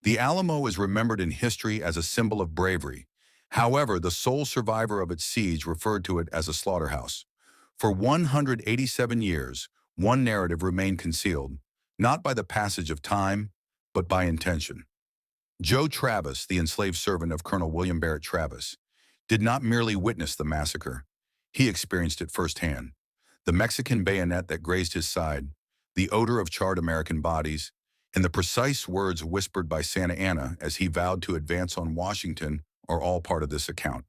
The Alamo is remembered in history as a symbol of bravery. However, the sole survivor of its siege referred to it as a slaughterhouse. For 187 years, one narrative remained concealed, not by the passage of time, but by intention. Joe Travis, the enslaved servant of Colonel William Barrett Travis, did not merely witness the massacre. He experienced it firsthand. The Mexican bayonet that grazed his side, the odor of charred American bodies, and the precise words whispered by Santa Anna as he vowed to advance on Washington are all part of this account.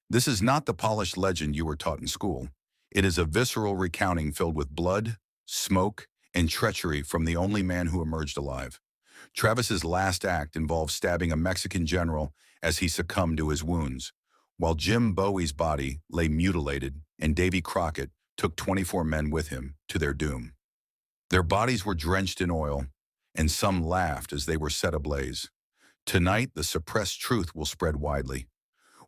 This is not the polished legend you were taught in school. It is a visceral recounting filled with blood, smoke, and treachery from the only man who emerged alive. Travis's last act involved stabbing a Mexican general as he succumbed to his wounds, while Jim Bowie's body lay mutilated and Davy Crockett took 24 men with him to their doom. Their bodies were drenched in oil, and some laughed as they were set ablaze. Tonight, the suppressed truth will spread widely.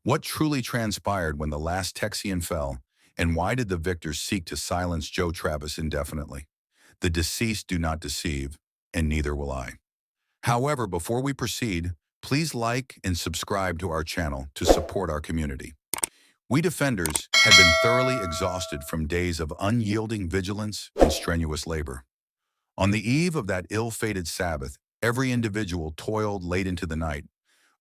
What truly transpired when the last Texian fell, and why did the victors seek to silence Joe Travis indefinitely? The deceased do not deceive, and neither will I. However, before we proceed, please like and subscribe to our channel to support our community. We defenders had been thoroughly exhausted from days of unyielding vigilance and strenuous labor. On the eve of that ill-fated Sabbath, every individual toiled late into the night,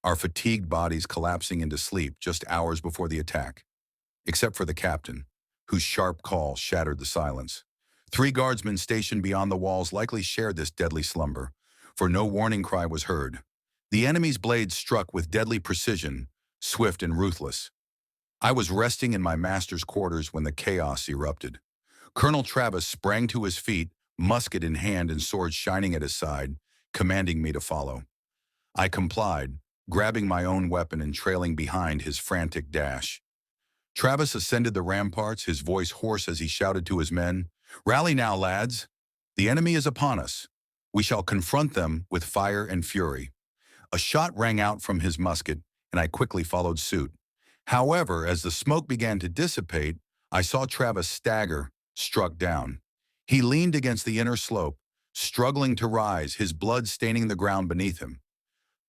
our fatigued bodies collapsing into sleep just hours before the attack, except for the captain, whose sharp call shattered the silence. 3 guardsmen stationed beyond the walls likely shared this deadly slumber, for no warning cry was heard. The enemy's blades struck with deadly precision, swift and ruthless. I was resting in my master's quarters when the chaos erupted. Colonel Travis sprang to his feet, musket in hand and sword shining at his side, commanding me to follow. I complied, grabbing my own weapon and trailing behind his frantic dash. Travis ascended the ramparts, his voice hoarse as he shouted to his men, "Rally now, lads! The enemy is upon us. We shall confront them with fire and fury." A shot rang out from his musket, and I quickly followed suit. However, as the smoke began to dissipate, I saw Travis stagger, struck down. He leaned against the inner slope, struggling to rise, his blood staining the ground beneath him.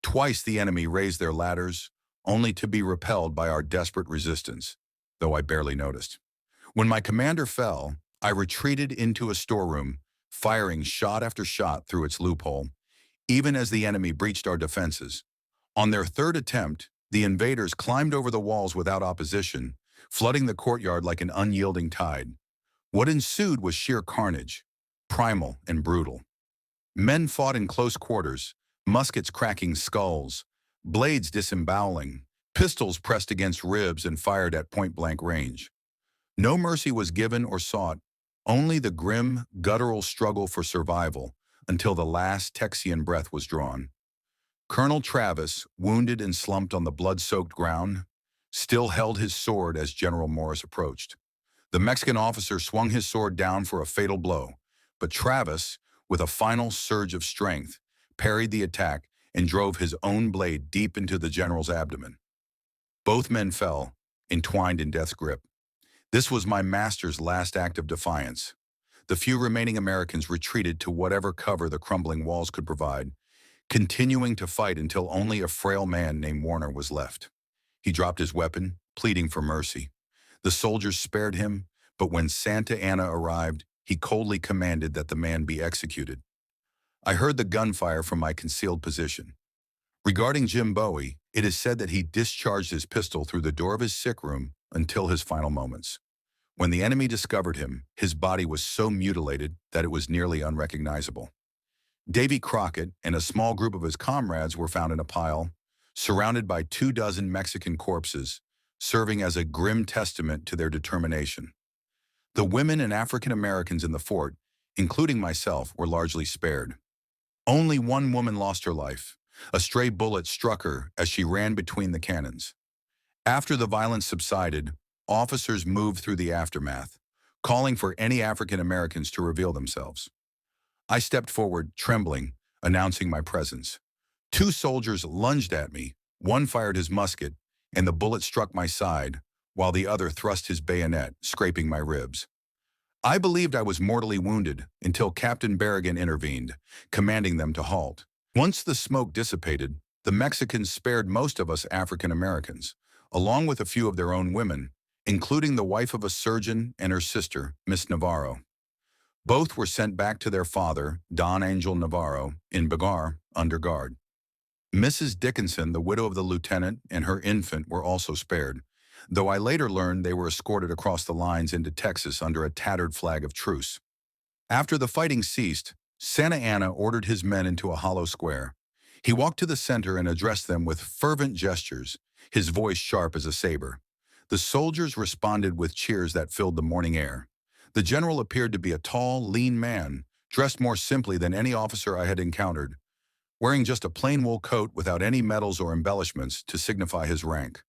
Twice the enemy raised their ladders, only to be repelled by our desperate resistance, though I barely noticed. When my commander fell, I retreated into a storeroom, firing shot after shot through its loophole, even as the enemy breached our defenses. On their third attempt, the invaders climbed over the walls without opposition, flooding the courtyard like an unyielding tide. What ensued was sheer carnage, primal and brutal. Men fought in close quarters, muskets cracking skulls, blades disemboweling, pistols pressed against ribs and fired at point-blank range. No mercy was given or sought, only the grim, guttural struggle for survival until the last Texian breath was drawn. Colonel Travis, wounded and slumped on the blood-soaked ground, still held his sword as General Morris approached. The Mexican officer swung his sword down for a fatal blow, but Travis, with a final surge of strength, parried the attack and drove his own blade deep into the general's abdomen. Both men fell, entwined in death's grip. This was my master's last act of defiance. The few remaining Americans retreated to whatever cover the crumbling walls could provide, continuing to fight until only a frail man named Warner was left. He dropped his weapon, pleading for mercy. The soldiers spared him, but when Santa Anna arrived, he coldly commanded that the man be executed. I heard the gunfire from my concealed position. Regarding Jim Bowie, it is said that he discharged his pistol through the door of his sick room until his final moments. When the enemy discovered him, his body was so mutilated that it was nearly unrecognizable. Davy Crockett and a small group of his comrades were found in a pile, surrounded by 24 Mexican corpses, serving as a grim testament to their determination. The women and African Americans in the fort, including myself, were largely spared. Only one woman lost her life. A stray bullet struck her as she ran between the cannons. After the violence subsided, officers moved through the aftermath, calling for any African Americans to reveal themselves. I stepped forward, trembling, announcing my presence. 2 soldiers lunged at me. One fired his musket, and the bullet struck my side, while the other thrust his bayonet, scraping my ribs. I believed I was mortally wounded until Captain Berrigan intervened, commanding them to halt. Once the smoke dissipated, the Mexicans spared most of us African Americans, along with a few of their own women, including the wife of a surgeon and her sister, Miss Navarro. Both were sent back to their father, Don Angel Navarro, in Bagar, under guard. Mrs. Dickinson, the widow of the lieutenant, and her infant were also spared, though I later learned they were escorted across the lines into Texas under a tattered flag of truce. After the fighting ceased, Santa Anna ordered his men into a hollow square. He walked to the center and addressed them with fervent gestures, his voice sharp as a saber. The soldiers responded with cheers that filled the morning air. The general appeared to be a tall, lean man, dressed more simply than any officer I had encountered, wearing just a plain wool coat without any medals or embellishments to signify his rank.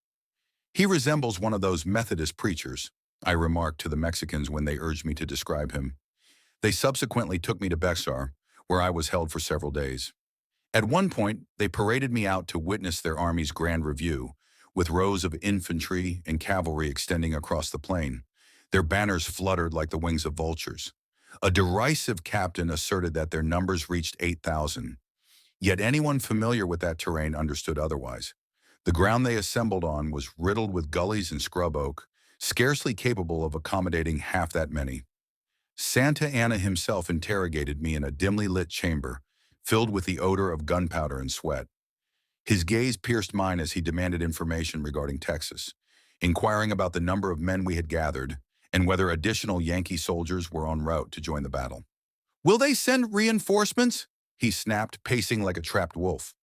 "He resembles one of those Methodist preachers," I remarked to the Mexicans when they urged me to describe him. They subsequently took me to Bexar, where I was held for several days. At one point, they paraded me out to witness their army's grand review, with rows of infantry and cavalry extending across the plain. Their banners fluttered like the wings of vultures. A derisive captain asserted that their numbers reached 8,000. Yet anyone familiar with that terrain understood otherwise. The ground they assembled on was riddled with gullies and scrub oak, scarcely capable of accommodating half that many. Santa Anna himself interrogated me in a dimly lit chamber, filled with the odor of gunpowder and sweat. His gaze pierced mine as he demanded information regarding Texas, inquiring about the number of men we had gathered and whether additional Yankee soldiers were en route to join the battle. "Will they send reinforcements?" he snapped, pacing like a trapped wolf.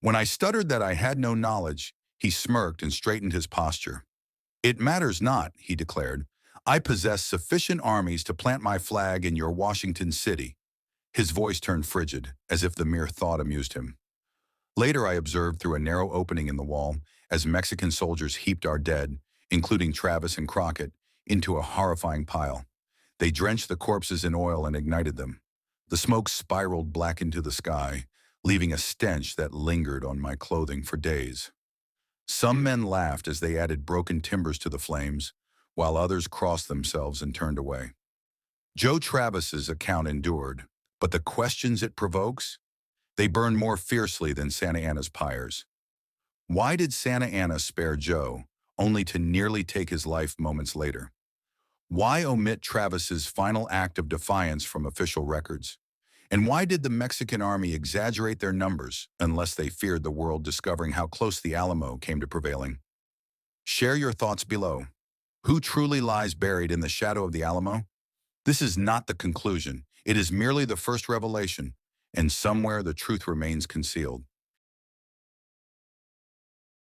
When I stuttered that I had no knowledge, he smirked and straightened his posture. "It matters not," he declared. "I possess sufficient armies to plant my flag in your Washington city." His voice turned frigid, as if the mere thought amused him. Later I observed through a narrow opening in the wall as Mexican soldiers heaped our dead, including Travis and Crockett, into a horrifying pile. They drenched the corpses in oil and ignited them. The smoke spiraled black into the sky, leaving a stench that lingered on my clothing for days. Some men laughed as they added broken timbers to the flames, while others crossed themselves and turned away. Joe Travis's account endured, but the questions it provokes? They burn more fiercely than Santa Anna's pyres. Why did Santa Anna spare Joe, only to nearly take his life moments later? Why omit Travis's final act of defiance from official records? And why did the Mexican army exaggerate their numbers unless they feared the world discovering how close the Alamo came to prevailing? Share your thoughts below. Who truly lies buried in the shadow of the Alamo? This is not the conclusion. It is merely the first revelation, and somewhere the truth remains concealed.